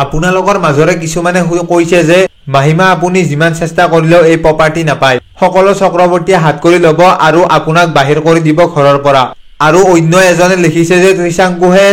আপোনালোকৰ মাজৰে কিছুমানে কৈছে যে মাহিমা আপুনি যিমান চেষ্টা কৰিলেও এই প্ৰপাৰ্টি নাপায়, সকলো চক্ৰৱৰ্তীয়ে হাত কৰি ল'ব আৰু আপোনাক বাহিৰ কৰি দিব ঘৰৰ পৰা। আৰু অন্য এজনে লিখিছে যে ত্ৰিশাংকুহে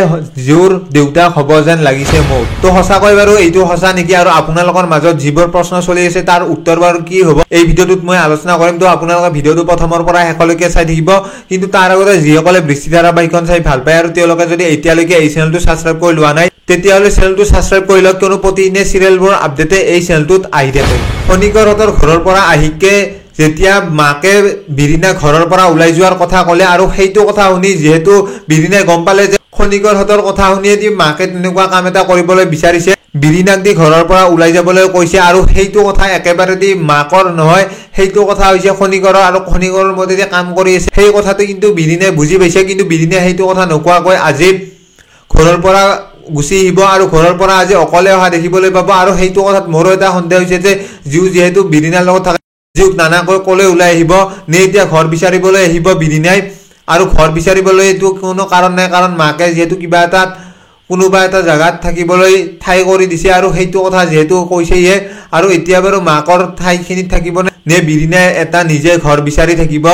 জিউৰ দেউতাক হ'ব যেন লাগিছে মোক। তো সঁচাকৈ বাৰু এইটো সঁচা নেকি আৰু আপোনালোকৰ মাজত যিবোৰ প্ৰশ্ন চলি আছে তাৰ উত্তৰ বাৰু কি হ'ব এই ভিডিঅ'টোত মই আলোচনা কৰিম। তো আপোনালোকে ভিডিঅ'টো প্ৰথমৰ পৰা শেষলৈকে চাই থাকিব। কিন্তু তাৰ আগতে যিসকলে বৃষ্টি ধাৰাবাহিকখন চাই ভাল পায় আৰু তেওঁলোকে যদি এতিয়ালৈকে এই চেনেলটো ছাবস্ক্ৰাইব কৰি লোৱা নাই তেতিয়াহ'লে চেনেলটো ছাবস্ক্ৰাইব কৰি লওক, কিয়নো প্ৰতিদিনে চিৰিয়েলবোৰ আপডেটে এই চেনেলটোত আহি থাকে। খনিকৰহঁতৰ ঘৰৰ পৰা আহিকে যেতিয়া মাকে বিৰিনা ঘৰৰ পৰা ওলাই যোৱাৰ কথা ক'লে আৰু সেইটো কথা শুনি যিহেতু বিৰিনাই গম পালে যে খনিকৰহঁতৰ কথা শুনিয়ে দি মাকে তেনেকুৱা কাম এটা কৰিবলৈ বিচাৰিছে, বিৰিনাক দি ঘৰৰ পৰা ওলাই যাবলৈ কৈছে। আৰু সেইটো কথা একেবাৰে দি মাকৰ নহয়, সেইটো কথা হৈছে খনিকৰৰ আৰু খনিকৰৰ মতে যে কাম কৰি আছে সেই কথাটো কিন্তু বিৰিনাই বুজি পাইছে। কিন্তু বিৰিনাই সেইটো কথা নোকোৱাকৈ আজি ঘৰৰ পৰা গুচি আহিব আৰু ঘৰৰ পৰা আজি অকলে অহা দেখিবলৈ পাব। আৰু সেইটো কথাত মোৰো এটা সন্দেহ হৈছে যে জিউ যিহেতু বিৰিনাৰ লগত থাকে, জিউক নানাকৈ ক'লে ওলাই আহিব নে এতিয়া ঘৰ বিচাৰিবলৈ আহিব বিৰিনাই। আৰু ঘৰ বিচাৰিবলৈ এইটো কোনো কাৰণ নাই, কাৰণ মাকে যিহেতু কিবা এটাত কোনোবা এটা জেগাত থাকিবলৈ ঠাই কৰি দিছে আৰু সেইটো কথা যিহেতু কৈছেয়ে। আৰু এতিয়া বাৰু মাকৰ ঠাইখিনিত থাকিব নে বিৰিনাই এটা নিজে ঘৰ বিচাৰি থাকিব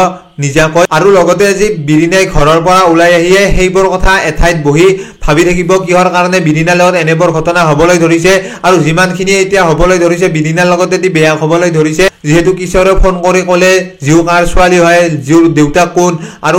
নিজাকৈ। আৰু লগতে আজি বিৰিনাই ঘৰৰ পৰা ওলাই আহিয়ে সেইবোৰ কথা এঠাইত বহি ভাবি থাকিব কিহৰ কাৰণে বিৰিনাৰ লগত এনেবোৰ ঘটনা হ'বলৈ ধৰিছে। আৰু যিমানখিনি এতিয়া হ'বলৈ ধৰিছে বিৰিনাৰ লগতে বেয়া হ'বলৈ ধৰিছে, যিহেতু কিশোৰে ফোন কৰি ক'লে জিউ কাৰ ছোৱালী হয়, জিউৰ দেউতাক কোন, আৰু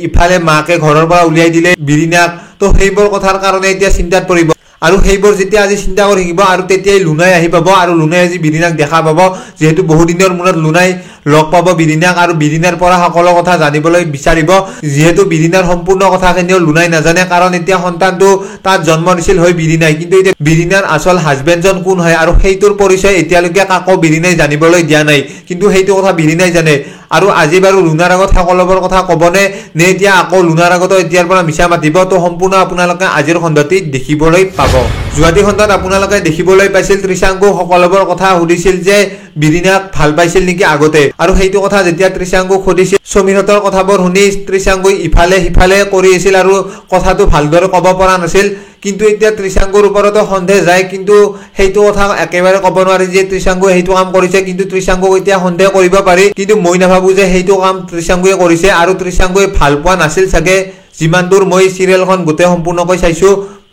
ইফালে মাকে ঘৰৰ পৰা উলিয়াই দিলে বিৰিনাক। তো সেইবোৰ কথাৰ কাৰণে এতিয়া চিন্তাত পৰিব। আৰু সেইবোৰ যেতিয়া আজি চিন্তা কৰি থাকিব আৰু তেতিয়াই লুনাই আহি পাব আৰু লুনাই আজি বিৰিনাক দেখা পাব, যিহেতু বহুদিনৰ মূৰত লুনাই লগ পাব বিৰিনাক আৰু বিৰিনাৰ পৰা সকলো কথা জানিবলৈ বিচাৰিব, যিহেতু বিৰিনাৰ সম্পূৰ্ণ কথাখিনিও লুনাই নাজানে। কাৰণ এতিয়া সন্তানটো তাত জন্ম দিছিল হয় বিৰিনাই, কিন্তু এতিয়া বিৰিনাৰ আচল হাজবেণ্ডজন কোন হয় আৰু সেইটোৰ পৰিচয় এতিয়ালৈকে কাকো বিৰিনাই জানিবলৈ দিয়া নাই, কিন্তু সেইটো কথা বিৰিনাই জানে। আৰু আজি বাৰু লুনাৰ আগত সকলোবোৰ কথা ক'বনে নে এতিয়া আকৌ লুনাৰ আগতো এতিয়াৰ পৰা মিছা মাতিব, তো সম্পূৰ্ণ আপোনালোকে আজিৰ খণ্ডটিত দেখিবলৈ পাব। যোৱাটি খণ্ডত আপোনালোকে দেখিবলৈ পাইছিল ত্ৰিশাংকুক সকলোবোৰ কথা সুধিছিল যে বিৰিনাক ভাল পাইছিল নেকি আগতে, আৰু সেইটো কথা যেতিয়া ত্ৰিশাংকুক সুধিছিল সমীৰহঁতৰ কথাবোৰ শুনি ত্ৰিশাংকুই ইফালে সিফালে কৰি আছিল আৰু কথাটো ভালদৰে ক'ব পৰা নাছিল। কিন্তু এতিয়া ত্ৰিশাংকুৰ ওপৰতো সন্দেহ যায়, কিন্তু সেইটো কথা একেবাৰে ক'ব নোৱাৰি যে ত্ৰিশাংকুয়ে সেইটো কাম কৰিছে, কিন্তু ত্ৰিশাংকুক এতিয়া সন্দেহ কৰিব পাৰি। কিন্তু মই নাভাবো যে সেইটো কাম ত্ৰিশাংকুয়ে কৰিছে, আৰু ত্ৰিশাংকুয়ে ভাল পোৱা নাছিল চাগে, যিমান দূৰ মই চিৰিয়েলখন গোটেই সম্পূৰ্ণকৈ চাইছো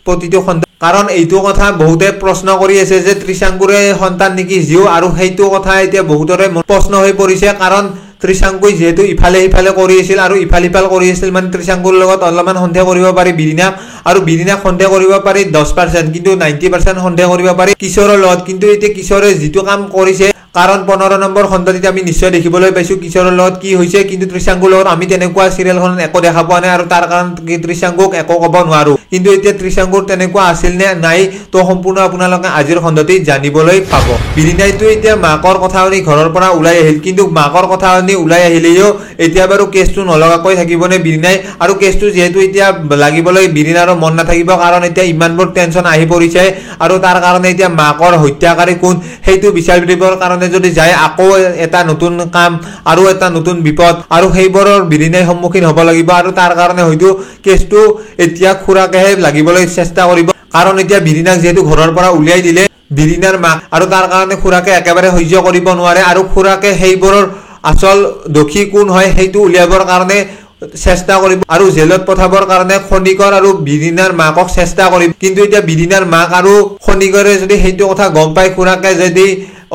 প্ৰতিটো খণ্ড। কাৰণ এইটো কথা বহুতে প্ৰশ্ন কৰি আছে যে ত্ৰিশাংকুৰে সন্তান নেকি জিউ, আৰু সেইটো কথা এতিয়া বহুতৰে প্ৰশ্ন হৈ পৰিছে। কাৰণ ত্ৰিশাংকুই যিহেতু ইফালে সিফালে কৰি আছিল আৰু ইফাল সিফাল কৰি আছিল, মানে ত্ৰিশাংকুৰ লগত অলপমান সন্দেহ কৰিব পাৰি বিৰিনাক, আৰু বিৰিনাক সন্দেহ কৰিব পাৰি 10%, কিন্তু 90% সন্দেহ কৰিব পাৰি কিশোৰৰ লগত। কিন্তু এতিয়া কিশোৰে যিটো কাম কৰিছে, কাৰণ 15 নম্বৰ খণ্ডটিত আমি নিশ্চয় দেখিবলৈ পাইছো কিশোৰৰ লগত কি হৈছে, কিন্তু ত্ৰিশাংকুৰ লগত আমি তেনেকুৱা চিৰিয়েলখনত একো দেখা পোৱা নাই, আৰু তাৰ কাৰণ ত্ৰিশাংকুক একো ক'ব নোৱাৰো। কিন্তু এতিয়া ত্ৰিশাংকুৰ তেনেকুৱা আছিল নে নাই, তো সম্পূৰ্ণ আপোনালোকে আজিৰ খণ্ডটিত জানিবলৈ পাব। বিৰিনাইতো এতিয়া মাকৰ কথা শুনি ঘৰৰ পৰা ওলাই আহিল, কিন্তু মাকৰ কথা শুনি ওলাই আহিলেও এতিয়া বাৰু কেছটো নলগাকৈ থাকিবনে বিৰিনাই, আৰু কেছটো যিহেতু এতিয়া লাগিবলৈ বিৰিনাৰো মন নাথাকিব, কাৰণ এতিয়া ইমানবোৰ টেনশ্যন আহি পৰিছে। আৰু তাৰ কাৰণে এতিয়া মাকৰ হত্যাকাৰী কোন সেইটো বিচাৰিবৰ কাৰণে যদি যায় আকৌ এটা নতুন কাম আৰু এটা নতুন বিপদ, আৰু সেইবোৰৰ বিৰিনাই সন্মুখীন হ'ব লাগিব। আৰু তাৰ কাৰণে হয়তো কেছটো এতিয়া খুৰাকেহে লাগিবলৈ চেষ্টা কৰিব, কাৰণ এতিয়া বিৰিনাক যিহেতু ঘৰৰ পৰা উলিয়াই দিলে বিৰিনাৰ মাক, আৰু তাৰ কাৰণে খুৰাকে একেবাৰে সহ্য কৰিব নোৱাৰে, আৰু খুৰাকে সেইবোৰৰ আচল দোষী কোন হয় সেইটো উলিয়াবৰ কাৰণে চেষ্টা কৰিব আৰু জেলত পঠাবৰ কাৰণে খনিকৰ আৰু বিৰিনাৰ মাকক চেষ্টা কৰিব। কিন্তু এতিয়া বিৰিনাৰ মাক আৰু খনিকৰে যদি সেইটো কথা গম পাই খুৰাকে যদি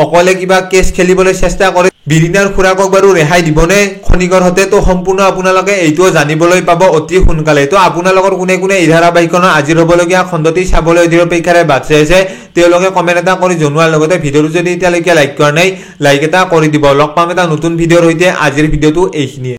অকলে কিবা কেছ খেলিবলৈ চেষ্টা কৰে, বিৰিনাৰ খুৰাকক বাৰু ৰেহাই দিবনে খনিকৰ হতে, তো সম্পূৰ্ণ আপোনালোকে এইটোও জানিবলৈ পাব অতি সোনকালে। তো আপোনালোকৰ কোনে কোনে এই ধাৰাবাহিকখনৰ আজিৰ হ'বলগীয়া খণ্ডটি চাবলৈ অধীৰ অপেক্ষাৰে বাট চাই আছে তেওঁলোকে কমেণ্ট এটা কৰি জনোৱাৰ লগতে ভিডিঅ'টো যদি এতিয়ালৈকে লাইক কৰা নাই লাইক এটা কৰি দিব। লগ পাম এটা নতুন ভিডিঅ'ৰ সৈতে, আজিৰ ভিডিঅ'টো এইখিনিয়ে।